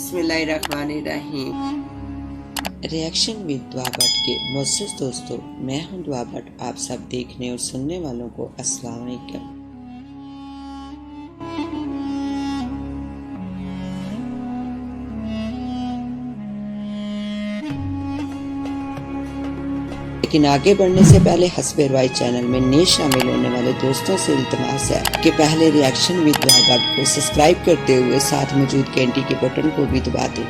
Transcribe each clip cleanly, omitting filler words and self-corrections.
बिस्मिल्लाहिर्रहमानिर्रहीम। Reaction with दुआ भट्ट के मुअज़्ज़ज़ दोस्तों, मैं हूं दुआ भट्ट। आप सब देखने और सुनने वालों को अस्सलाम वालेकुम। लेकिन आगे बढ़ने से पहले हस्बे रवाई चैनल में नए शामिल होने वाले दोस्तों से इल्तिमास है कि पहले रिएक्शन विद दुआ भट्ट को सब्सक्राइब करते हुए साथ मौजूद घंटी के बटन को भी दबा दें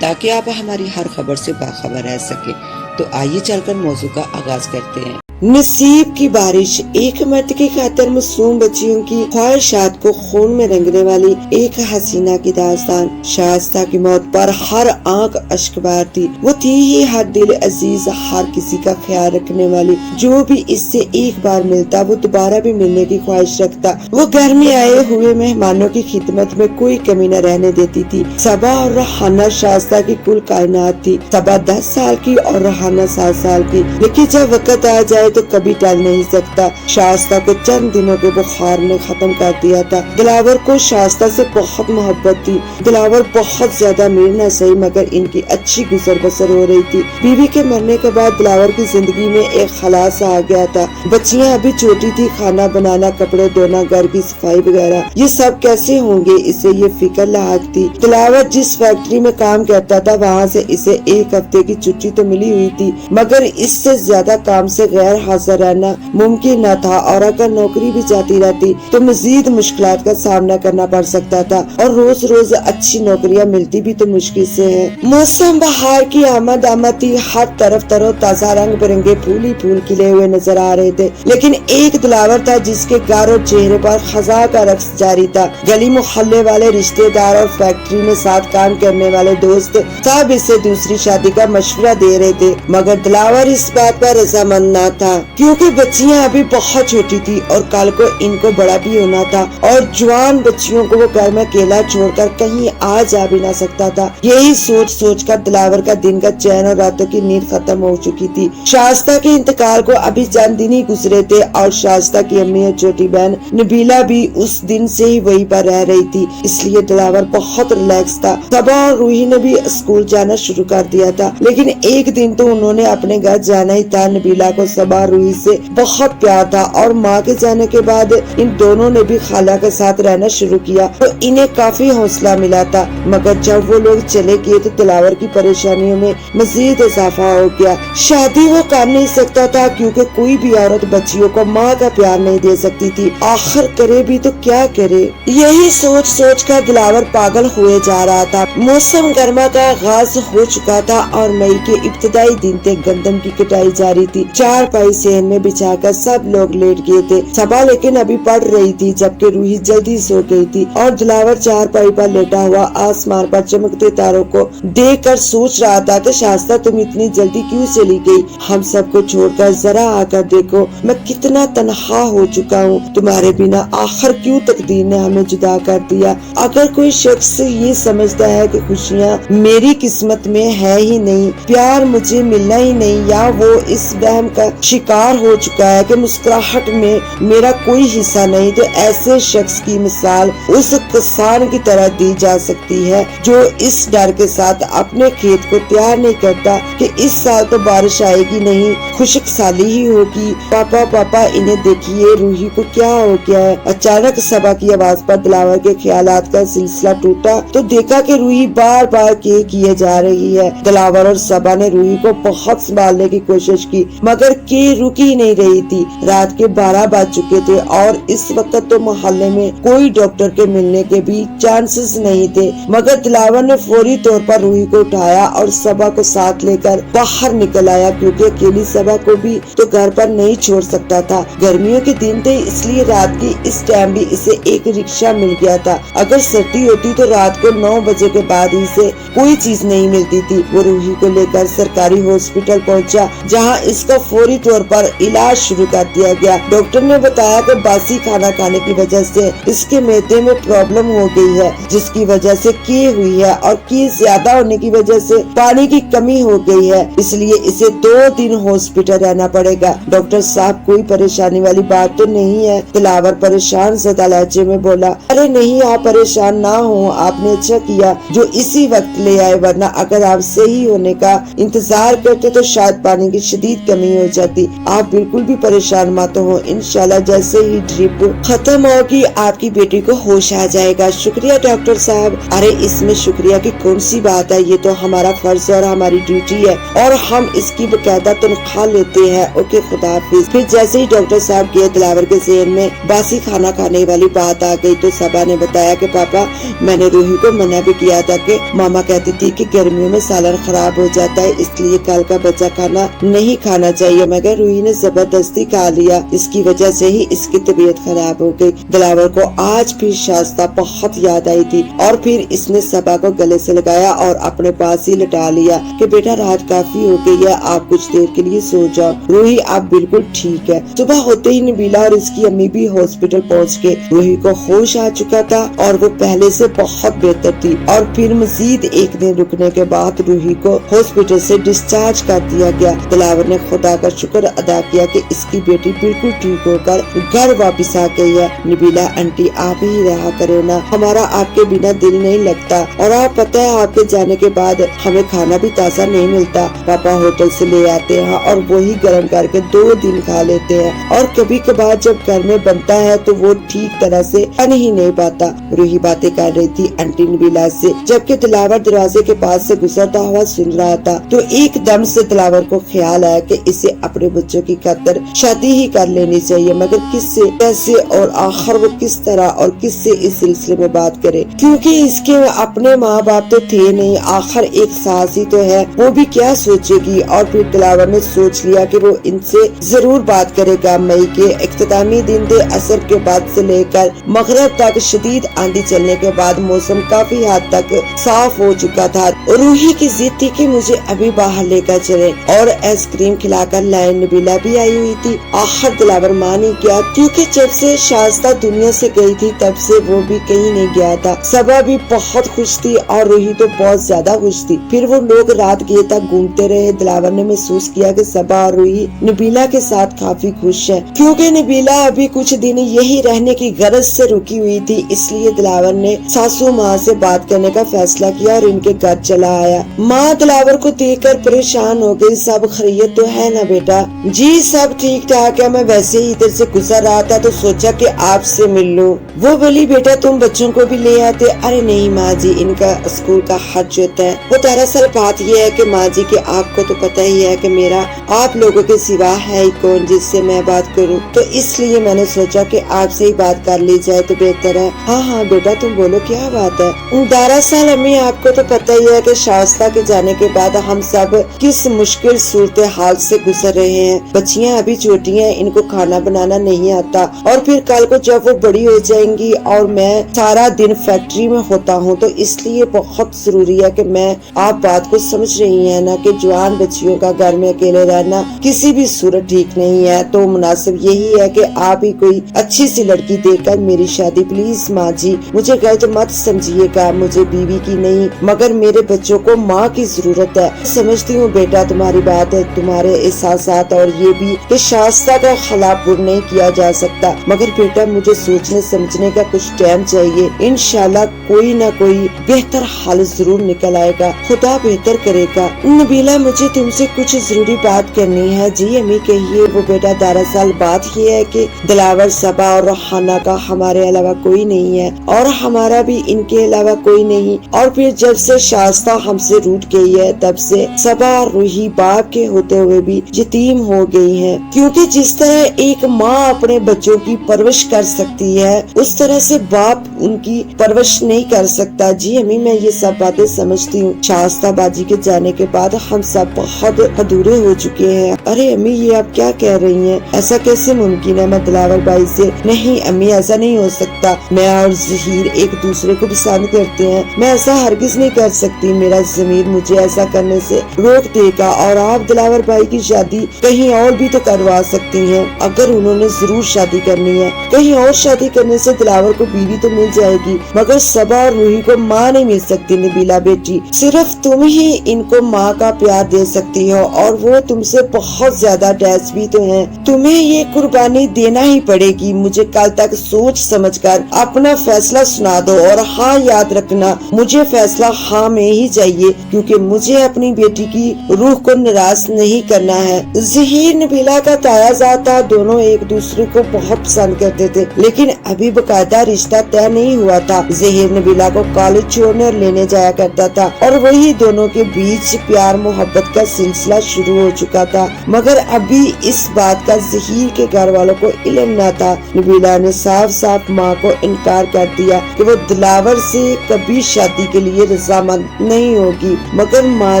ताकि आप हमारी हर खबर से बाखबर रह सके। तो आइए चलकर मौजू का आगाज करते हैं। नसीब की बारिश, एक मर्द की खातिर मासूम बच्चियों की ख्वाहिशात को खून में रंगने वाली एक हसीना की दास्तान। शाइस्ता की मौत पर हर आंख अश्कबार थी। वो थी ही हर दिल अजीज, हर किसी का ख्याल रखने वाली। जो भी इससे एक बार मिलता वो दोबारा भी मिलने की ख्वाहिश रखता। वो घर में आए हुए मेहमानों की खिदमत में कोई कमी न रहने देती थी। सबा और रहाना शाइस्ता की कुल कायनात थी। सबा 10 साल की और रहाना 7 साल की, लेकिन जब वक्त आ जाए तो कभी टल नहीं सकता। शाइस्ता को चंद दिनों के बुखार ने खत्म कर दिया था। दिलावर को शाइस्ता से बहुत मोहब्बत थी। दिलावर बहुत ज्यादा अमीर न सही मगर इनकी अच्छी गुजर बसर हो रही थी। बीवी के मरने के बाद दिलावर की जिंदगी में एक खलास आ गया था। बच्चियां अभी छोटी थी। खाना बनाना, कपड़े धोना, घर की सफाई वगैरह ये सब कैसे होंगे, इसे ये फिक्र लायक थी। दिलावर जिस फैक्ट्री में काम करता था वहाँ से इसे एक हफ्ते की छुट्टी तो मिली हुई थी मगर इससे ज्यादा काम से गैर हाजिर रहना मुमकिन न था और अगर नौकरी भी जाती रहती तो मजीद मुश्किलात का सामना करना पड़ सकता था और रोज रोज अच्छी नौकरियां मिलती भी तो मुश्किल से है। मौसम बहार की आमद थी। हर तरफ तरो ताजा रंग बिरंगे फूल ही फूल खिले हुए नजर आ रहे थे, लेकिन एक दिलावर था जिसके गार और चेहरे पर खजा का रक्स जारी था। गली मोहल्ले वाले रिश्तेदार और फैक्ट्री में साथ काम करने वाले दोस्त सब इसे दूसरी शादी का मशवरा दे रहे थे मगर दिलावर इस बात पर रजामंद न था क्योंकि बच्चियां अभी बहुत छोटी थी और कल को इनको बड़ा भी होना था और जवान बच्चियों को वो घर में अकेला छोड़कर कहीं आ जा भी ना सकता था। यही सोच सोच कर दिलावर का दिन का चैन और रातों की नींद खत्म हो चुकी थी। शाइस्ता के इंतकाल को अभी चंद दिन ही गुजरे थे और शाइस्ता की अम्मी और छोटी बहन नबीला भी उस दिन से ही वहीं पर रह रही थी, इसलिए दिलावर बहुत रिलैक्स था। सबा और रूही ने भी स्कूल जाना शुरू कर दिया था, लेकिन एक दिन तो उन्होंने अपने घर जाना ही था। नबीला को सबा रूही से बहुत प्यार था और माँ के जाने के बाद इन दोनों ने भी खाला के साथ रहना शुरू किया तो इन्हें काफी हौसला मिला था मगर जब वो लोग चले गए तो दिलावर की परेशानियों में मजीद इजाफा हो गया। शादी वो कर नहीं सकता था क्योंकि कोई भी औरत बच्चियों को माँ का प्यार नहीं दे सकती थी। आखिर करे भी तो क्या करे, यही सोच सोच कर दिलावर पागल हुए जा रहा था। मौसम गर्मा का आगाज हो चुका था और मई के इब्तदाई दिन तक गंदम की कटाई जारी थी। 4 पाई सेन में बिछाकर सब लोग लेट गए थे। सबा लेकिन अभी पढ़ रही थी जबकि रूही जल्दी सो गई थी और दिलावर 4 पाई पर लेटा हुआ आसमान पर चमकते तारों को देखकर सोच रहा था कि शाइस्ता तुम इतनी जल्दी क्यों चली गई? हम सबको छोड़कर जरा आकर देखो, मैं कितना तन्हा हो चुका हूँ। तुम्हारे बिना आखिर क्यों तकदीर ने हमें जुदा कर दिया? अगर कोई शख्स ये समझता है कि खुशियाँ मेरी किस्मत में है ही नहीं, प्यार मुझे मिलना ही नहीं, या वो इस वहम का शिकार हो चुका है कि मुस्कुराहट में मेरा कोई हिस्सा नहीं, तो ऐसे शख्स की मिसाल उस किसान की तरह दी जा सकती है जो इस डर के साथ अपने खेत को तैयार नहीं करता कि इस साल तो बारिश आएगी नहीं, खुशक साली ही होगी। पापा पापा इन्हें देखिए, रूही को क्या हो गया है? अचानक सबा की आवाज पर दिलावर के ख्यालात का सिलसिला टूटा तो देखा कि रूही बार बार किए जा रही है। दिलावर और सबा ने रूही को बहुत संभालने की कोशिश की मगर के रुक ही नहीं रही थी। रात के 12 बज चुके थे और इस वक्त तो मोहल्ले में कोई डॉक्टर के मिलने के भी चांसेस नहीं थे मगर दिलावर ने फौरी तौर पर रूही को उठाया और सबा को साथ लेकर बाहर निकल आया क्योंकि अकेली सबा को भी तो घर पर नहीं छोड़ सकता था। गर्मियों के दिन थे इसलिए रात की इस टाइम भी इसे एक रिक्शा मिल गया था। अगर सर्दी होती तो रात को 9 बजे के बाद ही से कोई चीज नहीं मिलती थी। वो रूही को लेकर सरकारी हॉस्पिटल पहुंचा जहां इसका फौरी तौर طور پر علاج شروع کر دیا گیا۔ ڈاکٹر نے بتایا کہ باسی کھانا کھانے کی وجہ سے اس کے معدے میں پرابلم ہو گئی ہے، جس کی وجہ سے کی ہوئی ہے، اور کی زیادہ ہونے کی وجہ سے پانی کی کمی ہو گئی ہے، اس لیے اسے 2 دن ہاسپٹل رہنا پڑے گا۔ ڈاکٹر صاحب کوئی پریشانی والی بات تو نہیں ہے؟ دلاور پریشان زدہ لہجے میں بولا۔ ارے نہیں، آپ پریشان نہ ہوں، آپ نے اچھا کیا جو اسی وقت لے آئے، ورنہ اگر آپ صحیح ہونے کا انتظار کرتے تو شاید پانی کی شدید کمی ہو جاتی۔ آپ بالکل بھی پریشان مت ہو، انشاءاللہ جیسے ہی ڈرپ ختم ہوگی آپ کی بیٹی کو ہوش آ جائے گا۔ شکریہ ڈاکٹر صاحب۔ ارے اس میں شکریہ کی کون سی بات ہے، یہ تو ہمارا فرض اور ہماری ڈیوٹی ہے، اور ہم اس کی باقاعدہ تنخواہ لیتے ہیں۔ اوکے، خدا حافظ۔ پھر جیسے ہی ڈاکٹر صاحب گئے، دلاور کے ذہن میں باسی کھانا کھانے والی بات آ گئی تو صبا نے بتایا کہ پاپا میں نے روحی کو منع بھی کیا تھا کہ ماما کہتی تھی کہ گرمیوں میں سالن خراب ہو جاتا ہے، اس لیے کل کا بچا کھانا نہیں کھانا چاہیے، مگر روحی نے زبردستی کھا لیا، اس کی وجہ سے ہی اس کی طبیعت خراب ہو گئی۔ دلاور کو آج پھر شائستہ بہت یاد آئی تھی، اور پھر اس نے صبا کو گلے سے لگایا اور اپنے پاس ہی لٹا لیا کہ بیٹا رات کافی ہو گئی ہے، آپ کچھ دیر کے لیے سو جاؤ، روحی آپ بالکل ٹھیک ہے۔ صبح ہوتے ہی نبیلہ اور اس کی امی بھی ہاسپٹل پہنچ گئے۔ روحی کو ہوش آ چکا تھا اور وہ پہلے سے بہت بہتر تھی، اور پھر مزید 1 دن رکنے کے بعد روحی کو ہاسپٹل سے ڈسچارج کر دیا گیا۔ دلاور نے خدا کا شکر ادا کیا کہ اس کی بیٹی بالکل ٹھیک ہو کر گھر واپس آ گئی ہے۔ نبیلہ آنٹی آپ ہی رہا کرے نا، ہمارا آپ کے بنا دل نہیں لگتا، اور آپ پتہ ہے آپ کے جانے کے بعد ہمیں کھانا بھی تازہ نہیں ملتا، پاپا ہوٹل سے لے آتے ہیں اور وہی گرم کر کے 2 دن کھا لیتے ہیں، اور کبھی کبھار جب گھر میں بنتا ہے تو وہ ٹھیک طرح سے بن ہی نہیں پاتا۔ روحی باتیں کر رہی تھی آنٹی نبیلہ سے، جبکہ دلاور دروازے کے پاس سے گزرتا ہوا سن رہا تھا، تو ایک دم سے دلاور کو خیال آیا کہ اسے اپنے بچوں کی خاطر شادی ہی کر لینی چاہیے، مگر کس سے، کیسے، اور آخر وہ کس طرح اور کس سے اس سلسلے میں بات کرے، کیونکہ اس کے اپنے ماں باپ تو تھے نہیں، آخر ایک ساس ہی تو ہے، وہ بھی کیا سوچے گی۔ اور پھر دلاور نے سوچ لیا کہ وہ ان سے ضرور بات کرے گا۔ مئی کے اختتامی دن تھے، عصر کے بعد سے لے کر مغرب تک شدید آندھی چلنے کے بعد موسم کافی حد تک صاف ہو چکا تھا۔ روحی کی ضد تھی کہ مجھے ابھی باہر لے کر چلے، اور آئس کریم کھلا کر لائے۔ نبیلہ بھی آئی ہوئی تھی، آخر دلاور مان ہی گیا، کیونکہ جب سے شائستہ دنیا سے گئی تھی تب سے وہ بھی کہیں نہیں گیا تھا۔ صبا بھی بہت خوش تھی اور روحی تو بہت زیادہ خوش تھی۔ پھر وہ لوگ رات گئے تک گھومتے رہے۔ دلاور نے محسوس کیا کہ صبا اور روحی نبیلہ کے ساتھ کافی خوش ہے، کیونکہ نبیلہ ابھی کچھ دن یہی رہنے کی غرض سے رکی ہوئی تھی، اس لیے دلاور نے ساسو ماں سے بات کرنے کا فیصلہ کیا اور ان کے گھر چلا آیا۔ ماں دلاور کو دیکھ کر پریشان ہو گئی۔ سب خیریت تو ہے نا بیٹا؟ جی سب ٹھیک ٹھاک ہے، میں ویسے ہی ادھر سے گزر رہا تھا تو سوچا کہ آپ سے مل لوں۔ وہ بولی بیٹا تم بچوں کو بھی لے آتے۔ ارے نہیں ماں جی، ان کا اسکول کا خرچ ہوتا ہے۔ وہ دراصل بات یہ ہے کہ ماں جی کہ آپ کو تو پتہ ہی ہے کہ میرا آپ لوگوں کے سوا ہے ہی کون جس سے میں بات کروں، تو اس لیے میں نے سوچا کہ آپ سے ہی بات کر لی جائے تو بہتر ہے۔ ہاں ہاں بیٹا تم بولو کیا بات ہے؟ دراصل امی آپ کو تو پتہ ہی ہے کہ شائستہ کے جانے کے بعد ہم سب کس مشکل صورتحال سے گزر رہے ہیں۔ بچیاں ابھی چھوٹی ہیں، ان کو کھانا بنانا نہیں آتا، اور پھر کل کو جب وہ بڑی ہو جائیں گی اور میں سارا دن فیکٹری میں ہوتا ہوں، تو اس لیے بہت ضروری ہے کہ میں آپ بات کو سمجھ رہی ہیں نا کہ جوان بچیوں کا گھر میں اکیلے رہنا کسی بھی صورت ٹھیک نہیں ہے، تو مناسب یہی ہے کہ آپ ہی کوئی اچھی سی لڑکی دیکھ کر میری شادی پلیز ماں جی، مجھے غلط مت سمجھیے گا، مجھے بیوی کی نہیں مگر میرے بچوں کو ماں کی ضرورت ہے۔ سمجھتی ہوں بیٹا تمہاری بات ہے، تمہارے احساسات، اور یہ بھی کہ شائستہ کا خلاف پر نہیں کیا جا سکتا، مگر بیٹا مجھے سوچنے سمجھنے کا کچھ ٹائم چاہیے، انشاءاللہ کوئی نہ کوئی بہتر حل ضرور نکل آئے گا، خدا بہتر کرے گا۔ نبیلہ مجھے تم سے کچھ ضروری بات کرنی ہے۔ جی امی کہیے۔ وہ بیٹا دراصل بات یہ ہے کہ دلاور، صبا اور روحانہ کا ہمارے علاوہ کوئی نہیں ہے، اور ہمارا بھی ان کے علاوہ کوئی نہیں، اور پھر جب سے شائستہ ہم سے روٹ گئی ہے تب سے صبا اور روحی باپ کے ہوتے ہوئے بھی یتیم ہو گئی ہیں، کیونکہ جس طرح ایک ماں اپنے بچوں کی پرورش کر سکتی ہے اس طرح سے باپ ان کی پرورش نہیں کر سکتا۔ جی امی میں یہ سب باتیں سمجھتی ہوں، شائستہ باجی کے جانے کے بعد ہم سب بہت ادھورے ہو چکے ہیں، अरे अम्मी ये आप क्या कह रही हैं? ऐसा कैसे मुमकिन है? मैं दिलावर भाई से नहीं अम्मी ऐसा नहीं हो सकता, मैं और जहीर एक दूसरे को पसंद करते हैं, मैं ऐसा हरगिज नहीं कर सकती, मेरा ज़मीर मुझे ऐसा करने से रोक देगा और आप दिलावर भाई की शादी कहीं और भी तो करवा सकती हैं। अगर उन्होंने जरूर शादी करनी है, कहीं और शादी करने से दिलावर को बीवी तो मिल जाएगी, मगर सबा और रूही को माँ नहीं मिल सकती। नबीला बेटी, सिर्फ तुम ही इनको माँ का प्यार दे सकती हो और वो तुमसे बहुत ज्यादा अटैच भी तो हैं। तुम्हें ये कुर्बानी देना ही पड़ेगी। मुझे कल तक सोच समझकर अपना फैसला सुना दो और हाँ याद रखना, मुझे फैसला हाँ में ही चाहिए, क्योंकि मुझे अपनी बेटी की रूह को निराश नहीं करना है। ज़हीर नबीला का तायाजाद था, दोनों एक दूसरे को बहुत पसंद करते थे, लेकिन अभी बकायदा रिश्ता तय नहीं हुआ था। ज़हीर नबीला को कॉलेज छोड़ने और लेने जाया करता था और वही दोनों के बीच प्यार मोहब्बत का सिलसिला शुरू हो चुका था, मगर अभी इस बात का ज़हीर के घर वालों को इल्म न था। नबीला ने साफ साफ माँ को इनकार कर दिया कि वो दिलावर से कभी शादी के लिए रजामंद नहीं होगी, मगर माँ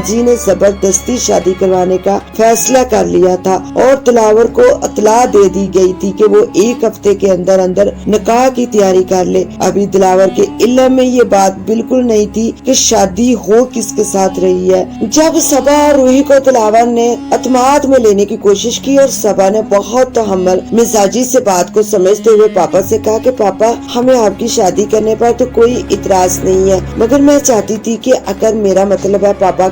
जी ने जबरदस्ती शादी करवाने का फैसला कर लिया था और दिलावर को इत्तला दे दी गई थी कि वो एक हफ्ते के अंदर अंदर निकाह की तैयारी कर ले। अभी दिलावर के इल्म में ये बात बिल्कुल नहीं थी कि शादी हो किसके साथ रही है। जब सबा और रूही को दिलावर ने अतमाद में लेने की कोशिश की और सबा ने बहुत तहम्मुल मिजाजी से बात को समझते हुए पापा से कहा कि पापा हमें आपकी शादी करने पर तो कोई इतराज नहीं है, मगर मैं चाहती थी कि अगर मेरा मतलब है पापा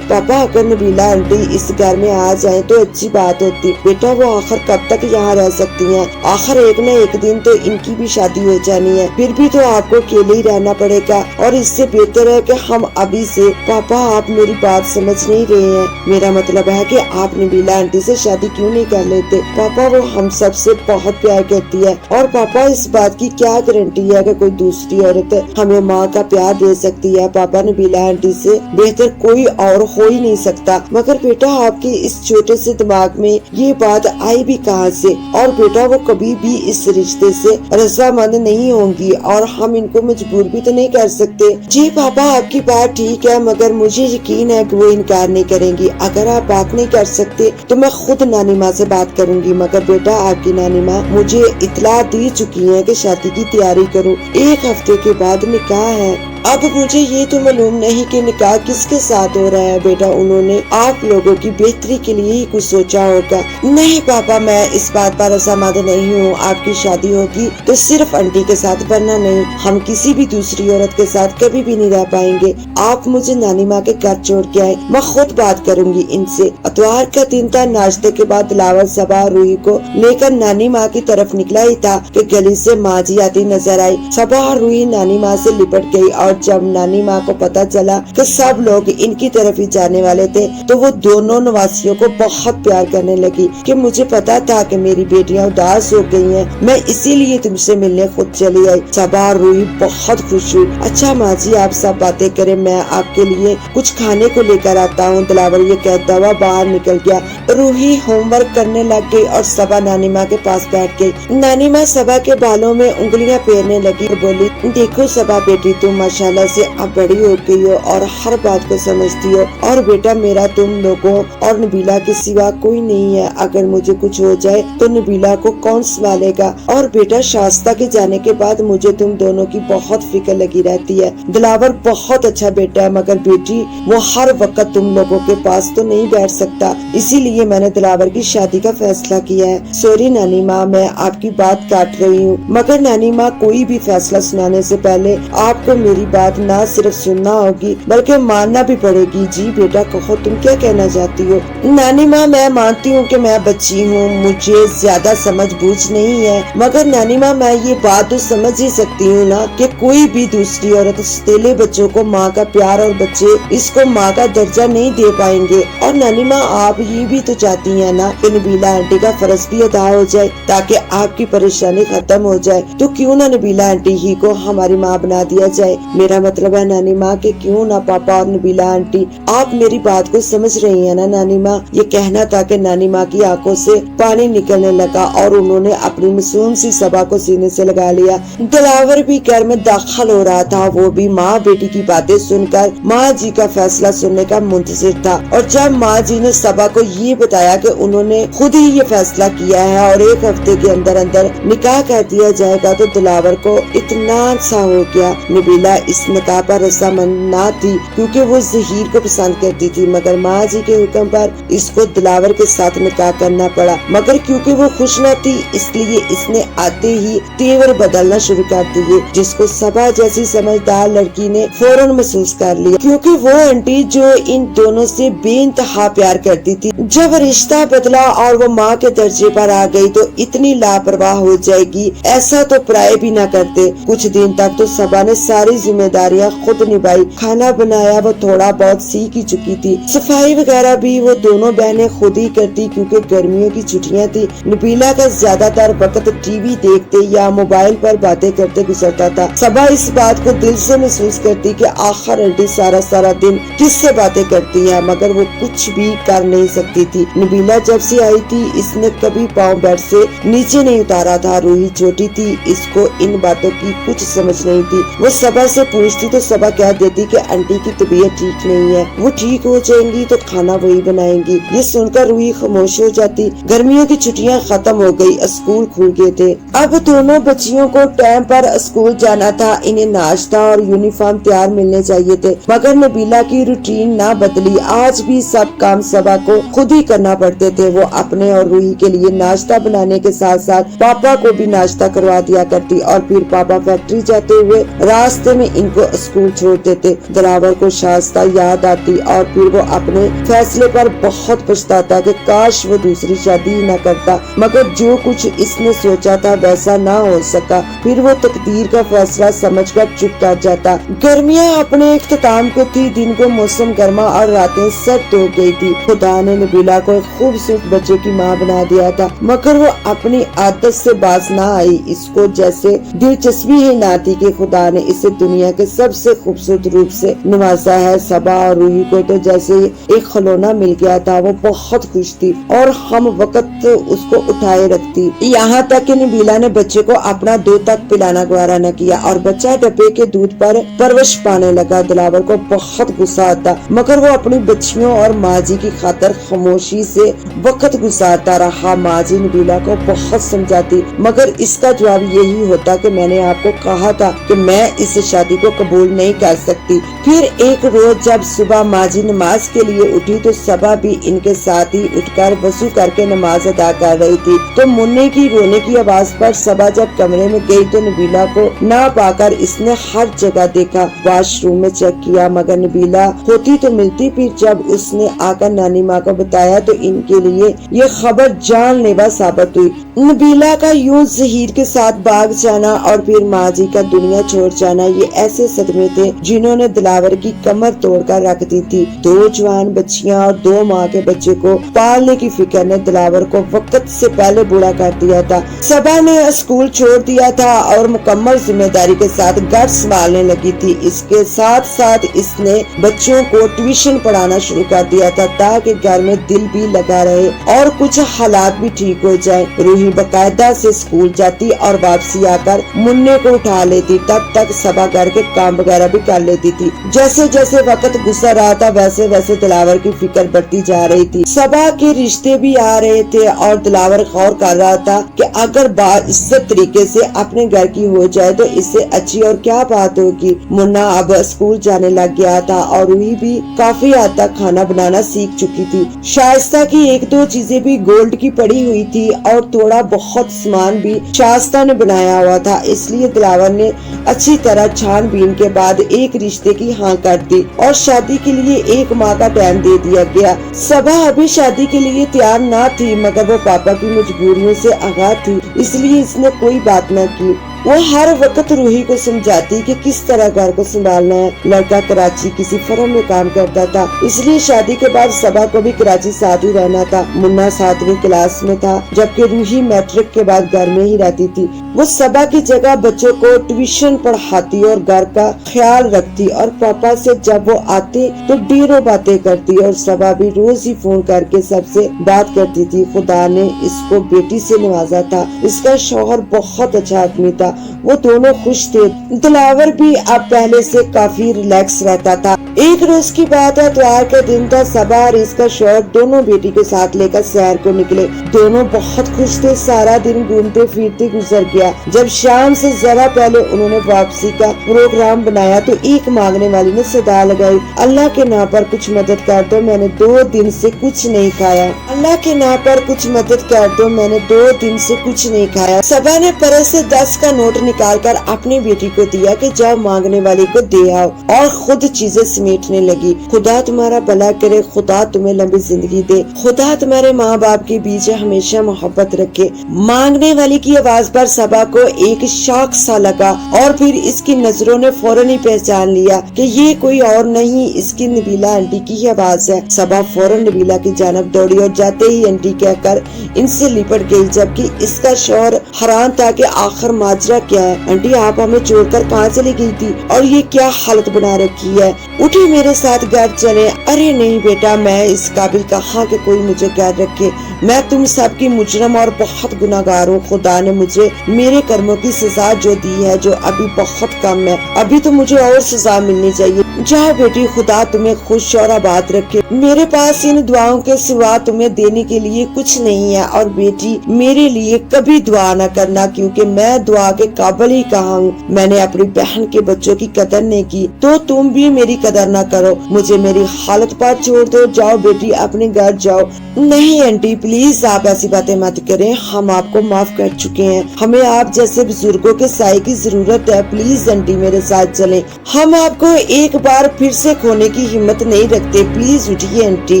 अगर नबीला आंटी इस घर में आ जाए तो अच्छी बात होती। बेटा वो आखिर कब तक यहाँ रह सकती हैं? आखिर एक न एक दिन तो इनकी भी शादी हो जानी है, फिर भी तो आपको अकेले ही रहना पड़ेगा और इससे बेहतर है कि हम अभी से। पापा आप मेरी बात समझ नहीं रहे हैं, मेरा मतलब है कि आप नबीला आंटी से शादी क्यों नहीं कर लेते? पापा वो हम सब से बहुत प्यार करती है और पापा इस बात की क्या गारंटी है कि कोई दूसरी औरत हमें माँ का प्यार दे सकती है? पापा नबीला आंटी से बेहतर कोई और हो ही नहीं सकता। मगर बेटा आपके इस छोटे से दिमाग में ये बात आई भी कहाँ से? और बेटा वो कभी भी इस रिश्ते से रजामंद नहीं होंगी और हम इनको मजबूर भी तो नहीं कर सकते। जी पापा आपकी बात ठीक है, मगर मुझे यकीन है कि वो इनकार नहीं करेंगी। अगर आप बात नहीं कर सकते तो मैं खुद नानी माँ से बात करूंगी, मगर बेटा आपकी नानी माँ मुझे इत्तला दी चुकी है कि शादी की तैयारी करो, एक हफ्ते के बाद निकाह है। अब मुझे ये तो मालूम नहीं कि निकाह किसके साथ हो रहा है। बेटा उन्होंने आप लोगों की बेहतरी के लिए ही कुछ सोचा होगा। नहीं पापा मैं इस बात पर रजामंद नहीं हूँ, आपकी शादी होगी तो सिर्फ आंटी के साथ, वरना नहीं, हम किसी भी दूसरी औरत के साथ कभी भी नहीं रह पाएंगे। आप मुझे नानी माँ के घर छोड़ के आए, मैं खुद बात करूंगी इनसे। इतवार का दिन था। नाश्ते के बाद दिलावर सबा रूही को लेकर नानी माँ की तरफ निकला ही था कि गली से माँ जी आती नजर आई। सबा और रूही नानी माँ से लिपट गई और जब नानी माँ को पता चला कि सब लोग इनकी तरफ ही जाने वाले थे तो वो दोनों नवासियों को बहुत प्यार करने लगी कि मुझे पता था कि मेरी बेटियां उदास हो गई हैं, मैं इसीलिए तुमसे मिलने खुद चली आई। सबा और रूही बहुत खुश हुई। अच्छा माँ जी आप सब बातें करें, मैं आपके लिए कुछ खाने को लेकर आता हूँ। दिलावर ये कहता हुआ बाहर निकल गया। रूही होमवर्क करने लग गई और सबा नानी माँ के पास बैठ गई। नानी माँ सबा के बालों में उंगलियां फेरने लगी और बोली, देखो सबा बेटी तुम माशाल्लाह से अब बड़ी हो गई हो और हर बात को समझती हो, और बेटा मेरा तुम लोगों और नबीला के सिवा कोई नहीं है। अगर मुझे कुछ हो जाए तो नबीला को कौन संभालेगा? और बेटा शास्ता के जाने के बाद मुझे तुम दोनों की बहुत फिक्र लगी रहती है। दिलावर बहुत अच्छा बेटा है, मगर बेटी वो हर वक्त तुम लोगों के पास तो नहीं बैठ सकता, इसीलिए मैंने दिलावर की शादी का फैसला किया है। सॉरी नानी माँ मैं आपकी बात काट रही हूँ, मगर नानी माँ कोई भी फैसला सुनाने से पहले आपको मेरी बात ना सिर्फ सुनना होगी बल्कि मानना भी पड़ेगी। जी बेटा कहो तुम क्या कहना चाहती हो? नानी माँ मैं मानती हूँ कि मैं बच्ची हूँ, मुझे ज्यादा समझ बूझ नहीं है, मगर नानी माँ मैं ये बात तो समझ ही सकती हूँ ना कि कोई भी दूसरी औरत सतीले बच्चों को माँ का प्यार और बच्चे इसको माँ का दर्जा नहीं दे पाएंगे। और नानी माँ आप ये भी तो चाहती हैं ना कि नबीला आंटी का फर्ज भी अदा हो जाए ताकि आपकी परेशानी खत्म हो जाए, तो क्यों ना नबीला आंटी ही को हमारी माँ बना दिया जाए। मेरा मतलब है नानी माँ कि क्यों ना पापा और नबीला आंटी, आप मेरी बात को समझ रही है ना नानी माँ? ये कहना था कि नानी माँ की आंखों से पानी निकलने लगा और उन्होंने अपनी मासूम सी सबा को सीने से लगा लिया। दिलावर भी घर में दाखिल हो रहा था, वो भी माँ बेटी की बातें सुनकर माँ जी का फैसला सुनने का मुंतजिर था। और जब माँ जी माजी ने सबा को ये बताया कि उन्होंने खुद ही ये फैसला किया है और 1 हफ्ते के अंदर अंदर निकाह कर दिया जाएगा। तो दिलावर को इत्मीनान सा हो गया। नबीला इस निकाह पर रज़ामंद ना थी क्योंकि वो ज़हीर को पसंद करती थी, मगर माँ जी के हुक्म पर इसको दिलावर के साथ निकाह करना पड़ा। मगर क्योंकि वो खुश न थी इसलिए इसने आते ही तेवर बदलना शुरू कर दिए, जिसको सबा जैसी समझदार लड़की ने फौरन महसूस कर लिया, क्योंकि वो आंटी जो इन दोनों से बेइंतहा प्यार करती थी, जब रिश्ता बदला और वो माँ के दर्जे पर आ गई तो इतनी लापरवाह हो जाएगी ऐसा तो प्राय भी न करते। कुछ दिन तक तो सबा ने सारी जिम्मेदारियाँ खुद निभाई। खाना बनाया वो थोड़ा बहुत सीख ही चुकी थी, सफाई वगैरह भी वो दोनों बहनें खुद ही करती क्योंकि गर्मियों की छुट्टियाँ थी। नबीला का ज्यादातर वक्त टीवी देखते या मोबाइल पर बातें करते गुजरता था। सबा इस बात को दिल से महसूस करती कि आखिर आंटी सारा दिन किससे बातें करती है, मगर वो कुछ भी कर नहीं सकती थी। नबीला जब से आई थी इसने कभी पाँव बेड से नीचे नहीं उतारा था। रूही छोटी थी, इसको इन बातों की कुछ समझ नहीं थी। वो सबा से पूछती तो सबा कह देती कि आंटी की तबीयत ठीक नहीं है, वो ठीक हो जाएंगी तो खाना वही बनाएंगी। ये सुनकर रूही खामोश हो जाती। गर्मियों की छुट्टियां खत्म हो गई, स्कूल खुल गए थे। अब दोनों बच्चियों को टाइम पर स्कूल जाना था। इन्हें नाश्ता और यूनिफॉर्म तैयार मिलने चाहिए थे, मगर नबीला की रूटीन ना बदली। आज भी सब काम सबा को खुद ही करना पड़ते थे। वो अपने और रूही के लिए नाश्ता बनाने के साथ साथ पापा को भी नाश्ता करवा दिया करती और फिर पापा फैक्ट्री जाते हुए रास्ते में इनको स्कूल छोड़ देते। दिलावर को शाइस्ता याद आती और फिर वो अपने फैसले पर बहुत पछताता कि काश वो दूसरी शादी ही न करता, मगर जो कुछ इसने सोचा था वैसा ना हो सका। फिर वो तकदीर का फैसला समझकर चुप कर जाता। गर्मियाँ अपने इख्तिताम को थी, दिन को मौसम गर्मा और रातें सर्द हो गई थी। खुदा ने नबीला को एक खूबसूरत बच्चे की माँ बना दिया था, मगर वो अपनी आदत से बाज ना आई। इसको जैसे दिलचस्पी ही ना थी कि खुदा ने इसे दुनिया के सबसे खूबसूरत रूप से नवाजा है। सबा और रूही को तो जैसे एक खिलौना मिल गया था। वो बहुत खुश थी और हम वक्त उसको उठाए रखती। यहाँ तक कि नबीला ने बच्चे को अपना दूध तक पिलाना गवारा न किया और बच्चा डब्बे के दूध पर परवश पाने लगा। दिलावर को बहुत गुस्सा आता, मगर वो अपनी बच्चियों और माँ जी की खातर खामोशी से वक्त गुजारता रहा। माँ जी नबीला को बहुत समझाती, मगर इसका जवाब यही होता कि मैंने आपको कहा था कि मैं इस शादी को कबूल नहीं कर सकती। फिर एक रोज जब सुबह माँ जी नमाज के लिए उठी तो सबा भी इनके साथ ही उठकर वजू करके नमाज अदा कर रही थी। तो मुन्ने की रोने की आवाज पर सबा जब कमरे में गई तो नबीला को ना पाकर इसने हर जगह देखा। वॉशरूम में चेक किया, मगर नबीला होती तो मिलती। फिर जब उसने आकर नानी माँ को बताया तो इनके लिए ये खबर जानलेवा साबित हुई। नबीला का यूं ज़हीर के साथ भाग जाना और फिर माँ जी का दुनिया छोड़ जाना, ये ऐसे सदमे थे जिन्होंने दिलावर की कमर तोड़कर रख दी थी। 2 जवान बच्चियां और 2 माँ के बच्चे को पालने की फिक्र ने दिलावर को वक्त से पहले बूढ़ा कर दिया था। सबा ने स्कूल छोड़ दिया था और मुकम्मल जिम्मेदारी के साथ घर संभालने लगी थी। इसके साथ साथ इसने बच्चों को ट्यूशन पढ़ाना शुरू कर दिया था ताकि घर में दिल भी लगा रहे और कुछ हालात भी ठीक हो जाए। रूही बाकायदा से स्कूल जाती और वापसी आकर मुन्ने को उठा लेती। तब तक सबा घर के काम वगैरह भी कर लेती थी। जैसे जैसे वक्त गुजर रहा था वैसे वैसे दिलावर की फिक्र बढ़ती जा रही थी। सबा के रिश्ते भी आ रहे थे और दिलावर गौर कर रहा था कि अगर बात इज्जत तरीके से अपने घर की हो जाए तो इससे अच्छी और क्या बात होगी। मुन्ना अब स्कूल जाने लग गया था और रूही भी काफी हद तक खाना बनाना सीख चुकी थी। शाइस्ता की 1-2 चीजें भी गोल्ड की पड़ी हुई थी और थोड़ा बहुत सामान भी शाइस्ता ने बनाया हुआ था। इसलिए दिलावर ने अच्छी तरह छानबीन के बाद एक रिश्ते की हाँ कर दी और शादी के लिए 1 माह का टाइम दे दिया गया। सबा अभी शादी के लिए तैयार ना थी, मगर वो पापा की मजबूरियों से आगाह थी, इसलिए इसने कोई बात न की। वो हर वक्त रूही को समझाती कि किस तरह घर को संभालना है। लड़का कराची किसी फर्म में काम करता था, इसलिए शादी के बाद सबा को भी कराची साथ ही रहना था। मुन्ना 7वीं क्लास में था, जबकि रूही मैट्रिक के बाद घर में ही रहती थी। वो सबा की जगह बच्चों को ट्यूशन पढ़ाती और घर का ख्याल रखती और पापा से जब वो आते तो ढेरों बातें करती और सबा भी रोज ही फोन करके सबसे बात करती थी। खुदा ने इसको बेटी से नवाजा था। इसका शौहर बहुत अच्छा आदमी था, वो दोनों खुश थे। दिलावर भी अब पहले से काफी रिलैक्स रहता था। एक रोज की बात है, त्योहार का दिन था। सबा और इसका शौहर दोनों बेटी के साथ लेकर सैर को निकले। दोनों बहुत खुश थे। सारा दिन घूमते फिरते गुजर गया। जब शाम से जरा पहले उन्होंने वापसी का प्रोग्राम बनाया तो एक मांगने वाली ने सदा लगाई, अल्लाह के नाम पर कुछ मदद कर दो, मैंने 2 दिन से कुछ नहीं खाया। अल्लाह के नाम पर कुछ मदद कर दो, मैंने 2 दिन से कुछ नहीं खाया। सबा ने पर्स से 10 का नोट निकालकर अपनी बेटी को दिया कि जाओ मांगने वाले को दे आओ, और खुद चीजें समेटने लगी। खुदा तुम्हारा भला करे, खुदा तुम्हें लंबी जिंदगी दे, खुदा तुम्हारे माँ बाप के बीच हमेशा मोहब्बत रखे। मांगने वाली की आवाज पर सबा को एक शौक सा लगा और फिर इसकी नजरों ने फौरन ही पहचान लिया कि ये कोई और नहीं, इसकी नबीला आंटी की ही आवाज है। सबा फौरन नबीला की जानब दौड़ी और जाते ही आंटी कहकर इनसे लिपट गई, जबकि इसका शौहर हैरान था कि आखिर माजरा क्या है। आंटी आप हमें छोड़कर कहाँ चली गई थी और ये क्या हालत बना रखी है, उठी मेरे साथ घर चले। अरे नहीं बेटा, मैं इस काबिल कहाँ कि कोई मुझे कैद रखे, मैं तुम सब की मुजरम और बहुत गुनाहगार हूँ। खुदा ने मुझे मेरे कर्मों की सजा जो दी है, जो अभी बहुत कम है, अभी तो मुझे और सजा मिलनी चाहिए। जाओ बेटी, खुदा तुम्हें खुश और आबाद रखे। मेरे पास इन दुआओं के सिवा तुम्हें देने के लिए कुछ नहीं है, और बेटी मेरे लिए कभी दुआ न करना, क्योंकि मैं दुआ के काबिल ही कहाँ हूँ। मैंने अपनी बहन के बच्चों की कदर नहीं की तो तुम भी मेरी कदर न करो, मुझे मेरी हालत पर छोड़ दो। जाओ बेटी, अपने घर जाओ। नहीं आंटी प्लीज आप ऐसी बातें मत करें, हम आपको माफ कर चुके हैं, हमें आप जैसे बुजुर्गों के साए की जरूरत है। प्लीज आंटी मेरे साथ चलें, हम आपको एक बार फिर से खोने की हिम्मत नहीं रखते, प्लीज उठिए आंटी।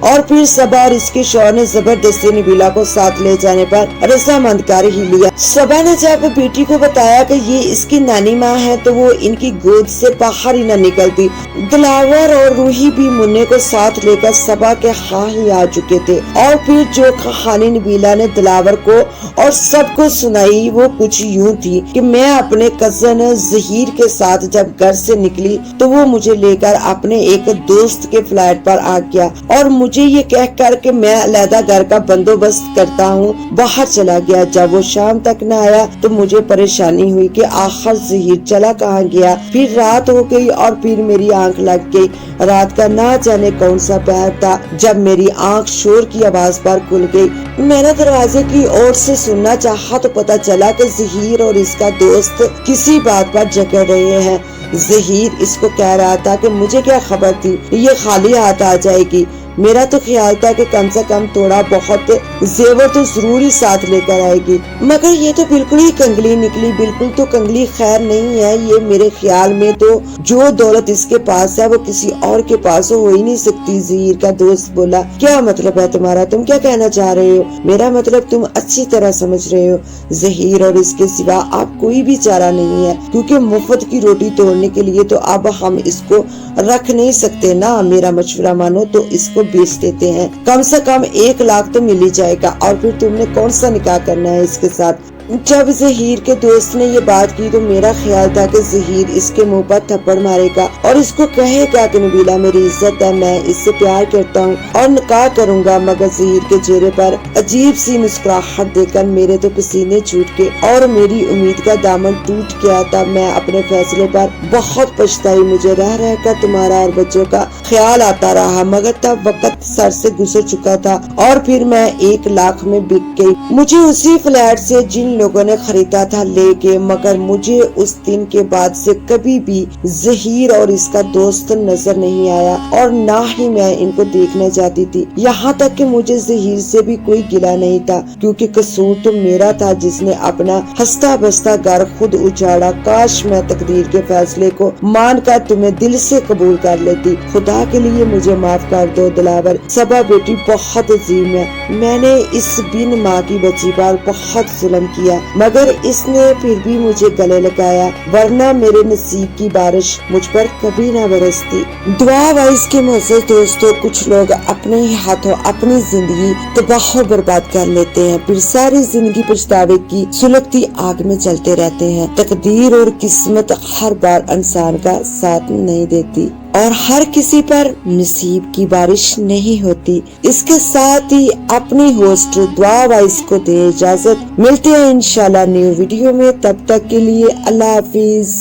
और फिर सबा और इसके शौहर ने जबरदस्ती नबीला को साथ ले जाने पर रजामंद कर ही लिया। सबा ने जब बेटी को बताया कि ये इसकी नानी माँ है तो वो इनकी गोद से बाहर ही न निकलती। दिलावर और रूही भी मुन्ने को साथ लेकर सबा के हाँ ही आ चुके थे। और फिर जो कहानी नबीला ने दिलावर को और सबको सुनाई वो कुछ यूं थी कि मैं अपने कजन जहीर के साथ जब घर से निकली तो वो मुझे लेकर अपने एक दोस्त के फ्लैट पर आ गया और मुझे ये कहकर कि मैं अलहदा घर का बंदोबस्त करता हूँ बाहर चला गया। जब वो शाम तक न आया तो मुझे परेशानी हुई कि आखिर जहीर चला कहाँ गया। फिर रात हो गई और फिर मेरी आंख लग गई। रात का ना जाने कौन सा पहर था जब मेरी आंख शोर की आवाज पर खुल गई। मैंने दरवाजे की ओर से सुनना चाहा तो पता चला कि जहीर और इसका दोस्त किसी बात पर झगड़ रहे हैं। जहीर इसको कह रहा था कि मुझे क्या खबर थी ये खाली हाथ आ जाएगी, मेरा तो ख्याल था कि कम से कम थोड़ा बहुत जेवर तो जरूर ही साथ लेकर आएगी, मगर ये तो बिल्कुल ही कंगली निकली। बिल्कुल तो कंगली खैर नहीं है ये, मेरे ख्याल में तो जो दौलत इसके पास है वो किसी और के पास हो ही नहीं सकती। जहीर का दोस्त बोला, क्या मतलब है तुम्हारा, तुम क्या कहना चाह रहे हो? मेरा मतलब तुम अच्छी तरह समझ रहे हो। जहीर और इसके सिवा आप कोई भी चारा नहीं है, क्योंकि मुफ्त की रोटी तोड़ने के लिए तो अब हम इसको रख नहीं सकते ना। मेरा मशवरा मानो तो इसको बेच देते हैं, कम से कम 1 लाख तो मिल ही जाएगा। और फिर तुमने कौन सा निकाह करना है इसके साथ? जब जहीर के दोस्त ने ये बात की तो मेरा ख्याल था कि जहीर इसके मुंह पर थप्पड़ मारेगा और इसको कहेगा कि नबीला मेरी इज्जत है, मैं इससे प्यार करता हूँ और निकाह करूँगा। मगर जहीर के चेहरे पर अजीब सी मुस्कुराहट देखकर मेरे तो पसीने छूट गए और मेरी उम्मीद का दामन टूट गया था। मैं अपने फैसले पर बहुत पछताई, मुझे रह रहकर तुम्हारा और बच्चों का ख्याल आता रहा, मगर तब वक्त सर से गुजर चुका था और फिर मैं 1 लाख में बिक गई। मुझे उसी फ्लैट से जिन लोगों ने खरीदा था ले गए, मगर मुझे उस दिन के बाद से कभी भी जहीर और इसका दोस्त नजर नहीं आया और ना ही मैं इनको देखना चाहती थी। यहाँ तक कि मुझे जहीर से भी कोई गिला नहीं था, क्योंकि कसूर तो मेरा था जिसने अपना हंसता बसता घर खुद उजाड़ा। काश मैं तकदीर के फैसले को मान कर तुम्हें दिल से कबूल कर लेती। खुदा के लिए मुझे माफ कर दो दिलावर, सबा बेटी बहुत अजीम है। मैंने इस बिन माँ की बच्ची पर बहुत जुल्म किया, मगर इसने फिर भी मुझे गले लगाया, वरना मेरे नसीब की बारिश मुझ पर कभी न बरसती। दुआ वाइज के मोअज़्ज़ज़ दोस्तों, कुछ लोग अपने ही हाथों अपनी जिंदगी तबाह बर्बाद कर लेते हैं, फिर सारी जिंदगी पछतावे की सुलगती आग में चलते रहते हैं। तकदीर और किस्मत हर बार इंसान का साथ नहीं देती और हर किसी पर नसीब की बारिश नहीं होती। इसके साथ ही अपनी होस्ट दुआ वाइज को दे इजाजत, मिलते हैं इंशाल्लाह न्यू वीडियो में, तब तक के लिए अल्लाह हाफिज।